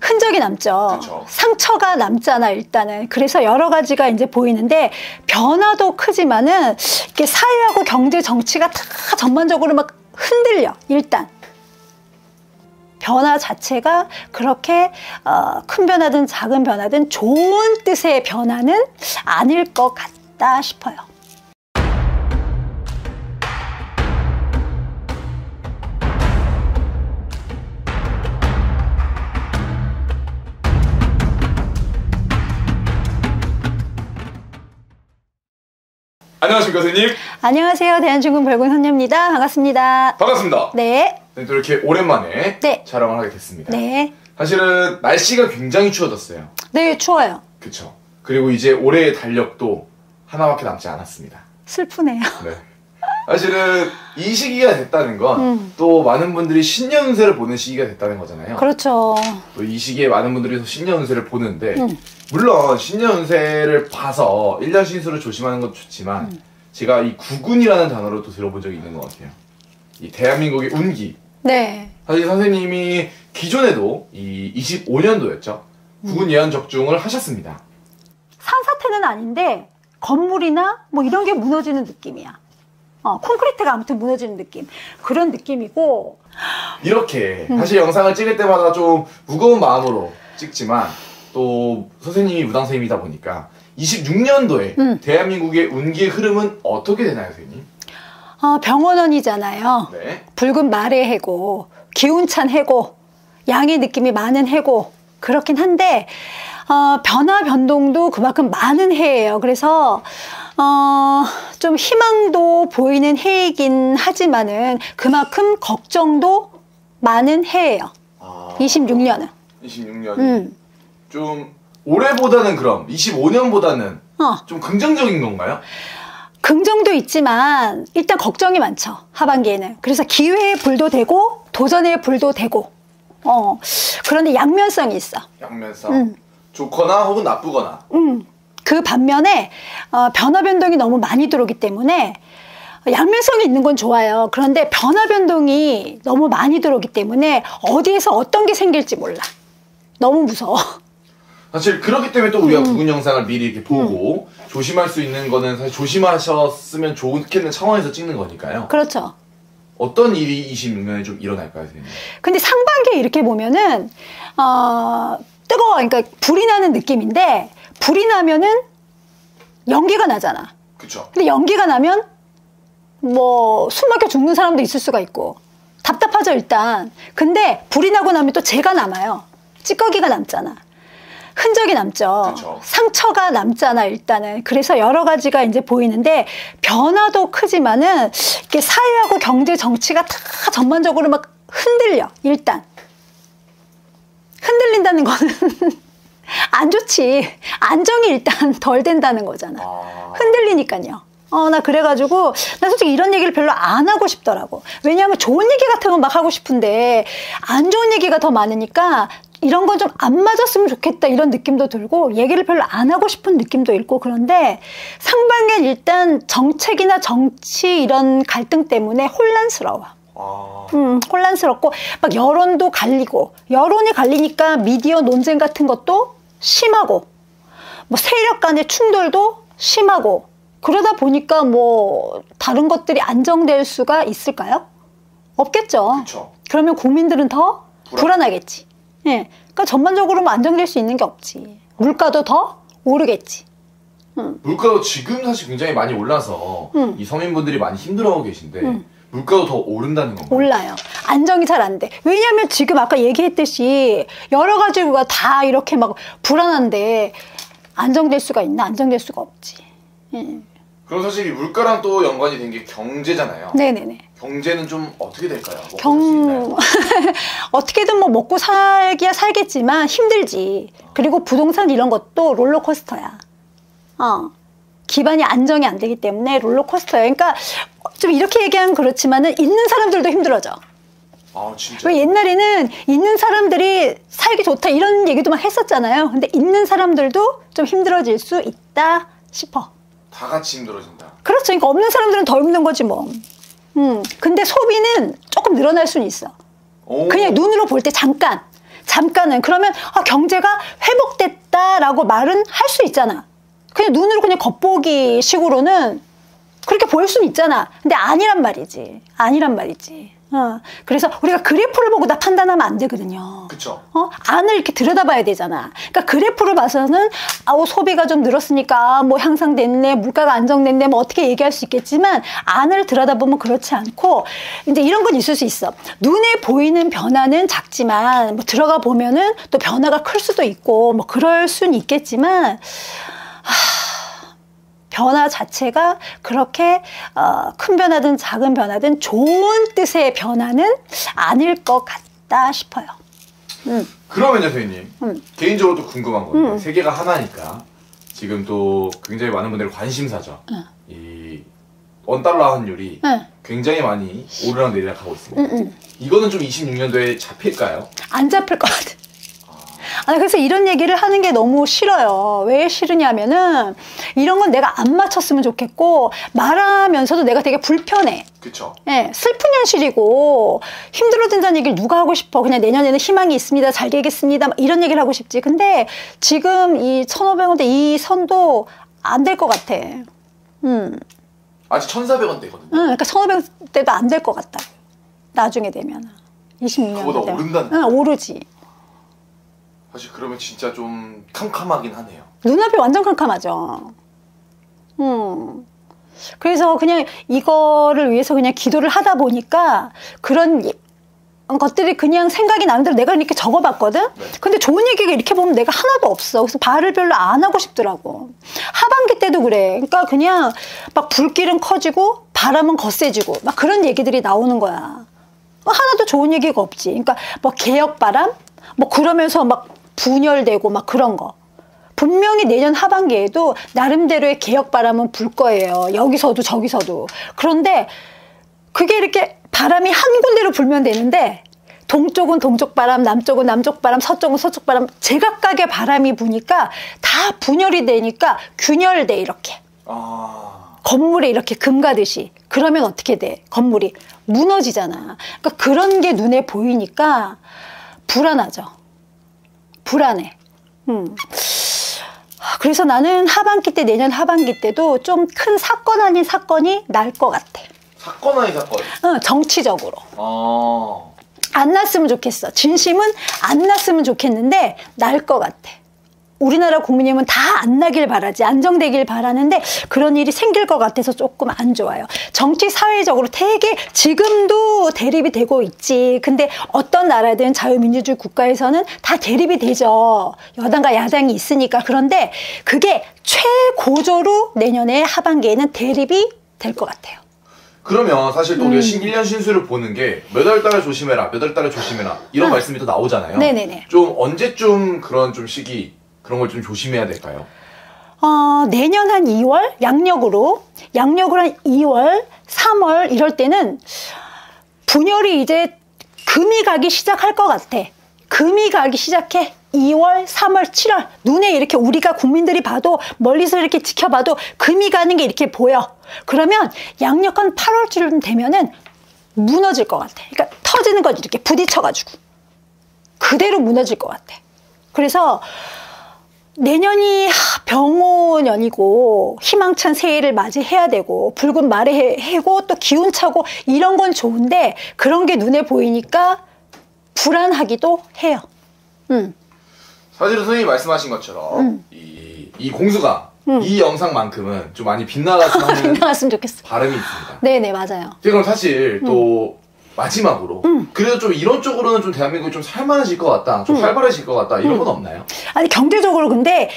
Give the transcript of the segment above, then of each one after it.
흔적이 남죠. 그쵸. 상처가 남잖아, 일단은. 그래서 여러 가지가 이제 보이는데, 변화도 크지만은, 이렇게 사회하고 경제, 정치가 다 전반적으로 막 흔들려, 일단. 변화 자체가 그렇게 큰 변화든 작은 변화든 좋은 뜻의 변화는 아닐 것 같다 싶어요. 안녕하십니까, 선생님. 안녕하세요. 대한중공 별군선녀입니다. 반갑습니다. 반갑습니다. 네. 또 이렇게 오랜만에 네. 촬영을 하게 됐습니다. 네. 사실은 날씨가 굉장히 추워졌어요. 네, 추워요. 그쵸. 그리고 이제 올해의 달력도 하나밖에 남지 않았습니다. 슬프네요. 네. 사실은 이 시기가 됐다는 건 또 많은 분들이 신년 운세를 보는 시기가 됐다는 거잖아요. 그렇죠. 또 이 시기에 많은 분들이 신년 운세를 보는데 물론 신년 운세를 봐서 1년 신수를 조심하는 것도 좋지만 제가 이 구군이라는 단어를 또 들어본 적이 있는 것 같아요. 이 대한민국의 운기. 네. 사실 선생님이 기존에도 이 25년도였죠. 구군 예언 적중을 하셨습니다. 산사태는 아닌데 건물이나 뭐 이런 게 무너지는 느낌이야. 콘크리트가 아무튼 무너지는 느낌. 그런 느낌이고. 이렇게 사실 영상을 찍을 때마다 좀 무거운 마음으로 찍지만 또 선생님이 무당선생님이다 보니까 26년도에 대한민국의 운기의 흐름은 어떻게 되나요, 선생님? 병원원이잖아요. 네. 붉은 말의 해고, 기운찬 해고, 양의 느낌이 많은 해고. 그렇긴 한데 변화 변동도 그만큼 많은 해예요. 그래서 좀 희망도 보이는 해이긴 하지만은 그만큼 걱정도 많은 해예요. 26년은. 26년이 좀 올해보다는 그럼 25년보다는 좀 긍정적인 건가요? 긍정도 있지만 일단 걱정이 많죠. 하반기에는. 그래서 기회의 불도 되고 도전의 불도 되고 그런데 양면성이 있어. 양면성. 좋거나 혹은 나쁘거나. 그 반면에 변화 변동이 너무 많이 들어오기 때문에 양면성이 있는 건 좋아요. 그런데 변화 변동이 너무 많이 들어오기 때문에 어디에서 어떤 게 생길지 몰라. 너무 무서워. 사실 그렇기 때문에 또 우리가 구군 영상을 미리 이렇게 보고 조심할 수 있는 거는 사실 조심하셨으면 좋겠는 차원에서 찍는 거니까요. 그렇죠. 어떤 일이 26년에 좀 일어날까요, 선생님? 근데 상반기에 이렇게 보면은 뜨거워. 그러니까 불이 나는 느낌인데 불이 나면은 연기가 나잖아. 그쵸. 근데 연기가 나면 뭐 숨 막혀 죽는 사람도 있을 수가 있고 답답하죠, 일단. 근데 불이 나고 나면 또 재가 남아요. 찌꺼기가 남잖아. 흔적이 남죠. 그쵸. 상처가 남잖아, 일단은. 그래서 여러 가지가 이제 보이는데 변화도 크지만은 이렇게 사회하고 경제, 정치가 다 전반적으로 막 흔들려, 일단. 흔들린다는 거는 안 좋지. 안정이 일단 덜 된다는 거잖아. 흔들리니까요. 나 그래가지고 나 솔직히 이런 얘기를 별로 안 하고 싶더라고. 왜냐하면 좋은 얘기 같은 건 막 하고 싶은데 안 좋은 얘기가 더 많으니까 이런 건 좀 안 맞았으면 좋겠다 이런 느낌도 들고 얘기를 별로 안 하고 싶은 느낌도 있고. 그런데 상반기엔 일단 정책이나 정치 이런 갈등 때문에 혼란스러워. 혼란스럽고 막 여론도 갈리고, 여론이 갈리니까 미디어 논쟁 같은 것도 심하고, 뭐 세력 간의 충돌도 심하고, 그러다 보니까 뭐 다른 것들이 안정될 수가 있을까요? 없겠죠. 그쵸. 그러면 국민들은 더 불안하겠지. 예. 그러니까 전반적으로 뭐 안정될 수 있는 게 없지. 물가도 더 오르겠지. 물가도 지금 사실 굉장히 많이 올라서 이 서민분들이 많이 힘들어하고 계신데 물가도 더 오른다는 건가요? 올라요. 안정이 잘 안 돼. 왜냐하면 지금 아까 얘기했듯이 여러 가지가 다 이렇게 막 불안한데 안정될 수가 있나? 안정될 수가 없지. 그럼 사실 이 물가랑 또 연관이 된 게 경제잖아요. 네네네. 경제는 좀 어떻게 될까요? 뭐 어떻게든 뭐 먹고 살기야 살겠지만 힘들지. 그리고 부동산 이런 것도 롤러코스터야. 기반이 안정이 안 되기 때문에 롤러코스터예요. 그러니까 좀 이렇게 얘기하면 그렇지만은 있는 사람들도 힘들어져. 진짜. 왜 옛날에는 있는 사람들이 살기 좋다 이런 얘기도 막 했었잖아요. 근데 있는 사람들도 좀 힘들어질 수 있다 싶어. 다 같이 힘들어진다. 그렇죠. 그러니까 없는 사람들은 더 힘든 거지 뭐. 근데 소비는 조금 늘어날 수는 있어. 그냥 눈으로 볼 때 잠깐 잠깐은. 그러면 경제가 회복됐다라고 말은 할 수 있잖아. 그냥 눈으로 그냥 겉보기 식으로는 그렇게 보일 수는 있잖아. 근데 아니란 말이지. 아니란 말이지. 그래서 우리가 그래프를 보고 다 판단하면 안 되거든요. 그쵸. 안을 이렇게 들여다봐야 되잖아. 그러니까 그래프를 봐서는 소비가 좀 늘었으니까 뭐 향상됐네, 물가가 안정됐네, 뭐 어떻게 얘기할 수 있겠지만 안을 들여다보면 그렇지 않고 이제 이런 건 있을 수 있어. 눈에 보이는 변화는 작지만 뭐 들어가 보면은 또 변화가 클 수도 있고 뭐 그럴 수는 있겠지만 변화 자체가 그렇게 큰 변화든 작은 변화든 좋은 뜻의 변화는 아닐 것 같다 싶어요. 그러면요, 선생님. 개인적으로 또 궁금한 건데 세계가 하나니까 지금 또 굉장히 많은 분들이 관심사죠. 이 원달러 환율이 굉장히 많이 오르락내리락 하고 있습니다. 이거는 좀 26년도에 잡힐까요? 안 잡힐 것 같아. 그래서 이런 얘기를 하는 게 너무 싫어요. 왜 싫으냐면은 이런 건 내가 안 맞췄으면 좋겠고 말하면서도 내가 되게 불편해. 그쵸. 예, 슬픈 현실이고 힘들어진다는 얘기를 누가 하고 싶어. 그냥 내년에는 희망이 있습니다. 잘 되겠습니다. 이런 얘기를 하고 싶지. 근데 지금 이 1,500원대 이 선도 안 될 것 같아. 아직 1,400원대거든요. 그러니까 1,500원대도 안 될 것 같다. 나중에 되면 26년 그보다 오른다는 오르지. 사실 그러면 진짜 좀 캄캄하긴 하네요. 눈앞이 완전 캄캄하죠. 그래서 그냥 이거를 위해서 그냥 기도를 하다 보니까 그런 것들이 그냥 생각이 나는 대로 내가 이렇게 적어봤거든? 네. 근데 좋은 얘기가 이렇게 보면 내가 하나도 없어. 그래서 말을 별로 안 하고 싶더라고. 하반기 때도 그래. 그러니까 그냥 막 불길은 커지고 바람은 거세지고 막 그런 얘기들이 나오는 거야. 하나도 좋은 얘기가 없지. 그러니까 뭐 개혁바람? 뭐 그러면서 막 분열되고 막 그런 거. 분명히 내년 하반기에도 나름대로의 개혁바람은 불 거예요. 여기서도 저기서도. 그런데 그게 이렇게 바람이 한 군데로 불면 되는데 동쪽은 동쪽바람, 남쪽은 남쪽바람, 서쪽은 서쪽바람 제각각의 바람이 부니까 다 분열이 되니까 균열돼 이렇게. 건물에 이렇게 금 가듯이. 그러면 어떻게 돼? 건물이 무너지잖아. 그러니까 그런 게 눈에 보이니까 불안하죠. 불안해. 그래서 나는 하반기 때, 내년 하반기 때도 좀 큰 사건 아닌 사건이 날 것 같아. 사건 아닌 사건? 정치적으로. 안 났으면 좋겠어. 진심은 안 났으면 좋겠는데 날 것 같아. 우리나라 국민이면 다 안 나길 바라지, 안정되길 바라는데 그런 일이 생길 것 같아서 조금 안 좋아요. 정치 사회적으로 되게 지금도 대립이 되고 있지. 근데 어떤 나라든 자유민주주의 국가에서는 다 대립이 되죠. 여당과 야당이 있으니까. 그런데 그게 최고조로 내년에 하반기에는 대립이 될 것 같아요. 그러면 사실 또 우리가 1년 신수를 보는 게 몇 월 달에 조심해라, 몇 월 달에 조심해라 이런 말씀이 또 나오잖아요. 네네네. 좀 언제쯤 그런 좀 시기 그런 걸 좀 조심해야 될까요? 내년 한 2월 양력으로 한 2월, 3월 이럴 때는 분열이 이제 금이 가기 시작할 것 같아. 금이 가기 시작해. 2월, 3월, 7월 눈에 이렇게 우리가 국민들이 봐도 멀리서 이렇게 지켜봐도 금이 가는 게 이렇게 보여. 그러면 양력 한 8월쯤 되면은 무너질 것 같아. 그러니까 터지는 거지. 이렇게 부딪혀가지고 그대로 무너질 것 같아. 그래서 내년이 병오년이고 희망찬 새해를 맞이해야 되고 붉은 말의 해고 또 기운차고 이런 건 좋은데 그런 게 눈에 보이니까 불안하기도 해요. 사실은 선생님이 말씀하신 것처럼 이 공수가 이 영상만큼은 좀 많이 빛나갔으면 하는 빛나갔으면 좋겠어. 바람이 있습니다. 네네 맞아요. 그럼 사실 또 마지막으로 그래도 좀 이런 쪽으로는 좀 대한민국이 좀 살만해질 것 같다, 좀 활발해질 것 같다 이런 건 없나요? 아니 경제적으로 근데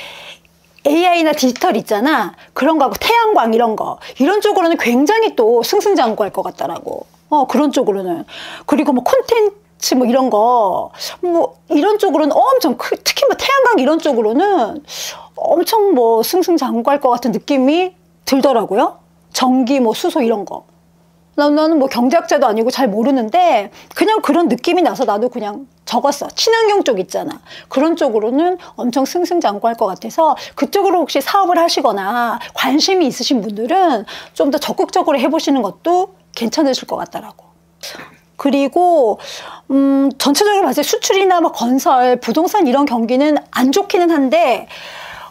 AI나 디지털 있잖아. 그런 거하고 태양광 이런 거 이런 쪽으로는 굉장히 또 승승장구할 것 같더라고. 그런 쪽으로는. 그리고 뭐 콘텐츠 뭐 이런 거 뭐 이런 쪽으로는 엄청 특히 뭐 태양광 이런 쪽으로는 엄청 뭐 승승장구할 것 같은 느낌이 들더라고요. 전기 뭐 수소 이런 거. 나는 뭐 경제학자도 아니고 잘 모르는데 그냥 그런 느낌이 나서 나도 그냥 적었어. 친환경 쪽 있잖아. 그런 쪽으로는 엄청 승승장구할 것 같아서 그쪽으로 혹시 사업을 하시거나 관심이 있으신 분들은 좀 더 적극적으로 해보시는 것도 괜찮으실 것 같더라고. 그리고 전체적으로 봤을 때 수출이나 뭐 건설, 부동산 이런 경기는 안 좋기는 한데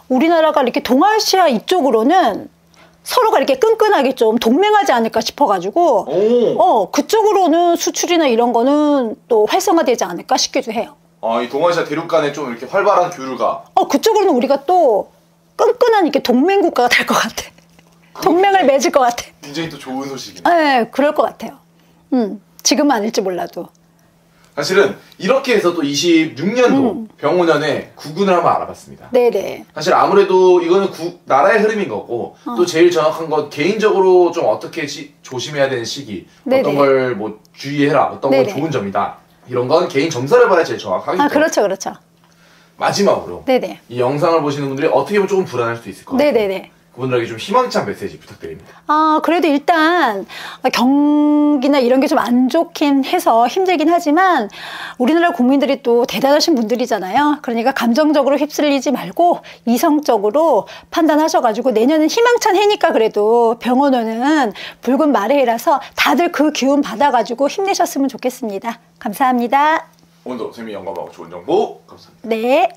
우리나라가 이렇게 동아시아 이쪽으로는 서로가 이렇게 끈끈하게 좀 동맹하지 않을까 싶어가지고 그쪽으로는 수출이나 이런 거는 또 활성화되지 않을까 싶기도 해요. 이 동아시아 대륙 간에 좀 이렇게 활발한 교류가 그쪽으로는 우리가 또 끈끈한 이렇게 동맹 국가가 될 것 같아. 동맹을 맺을 것 같아. 굉장히 또 좋은 소식이네. 네, 그럴 것 같아요. 지금은 아닐지 몰라도. 사실은 이렇게 해서 또 26년도 병오년에 구군을 한번 알아봤습니다. 네네. 사실 아무래도 이거는 나라의 흐름인 거고 또 제일 정확한 건 개인적으로 좀 어떻게 조심해야 되는 시기, 네네. 어떤 걸 뭐 주의해라, 어떤 건 네네. 좋은 점이다. 이런 건 개인 점사를 봐야 제일 정확하겠죠. 그렇죠, 그렇죠. 마지막으로 네네. 이 영상을 보시는 분들이 어떻게 보면 조금 불안할 수도 있을 것 같아요. 네네네. 그분들에게 좀 희망찬 메시지 부탁드립니다. 그래도 일단 경기나 이런 게 좀 안 좋긴 해서 힘들긴 하지만 우리나라 국민들이 또 대단하신 분들이잖아요. 그러니까 감정적으로 휩쓸리지 말고 이성적으로 판단하셔가지고 내년은 희망찬 해니까 그래도 병원은 붉은 말의 해라서 다들 그 기운 받아가지고 힘내셨으면 좋겠습니다. 감사합니다. 오늘도 재미 영감하고 좋은 정보 감사합니다. 네.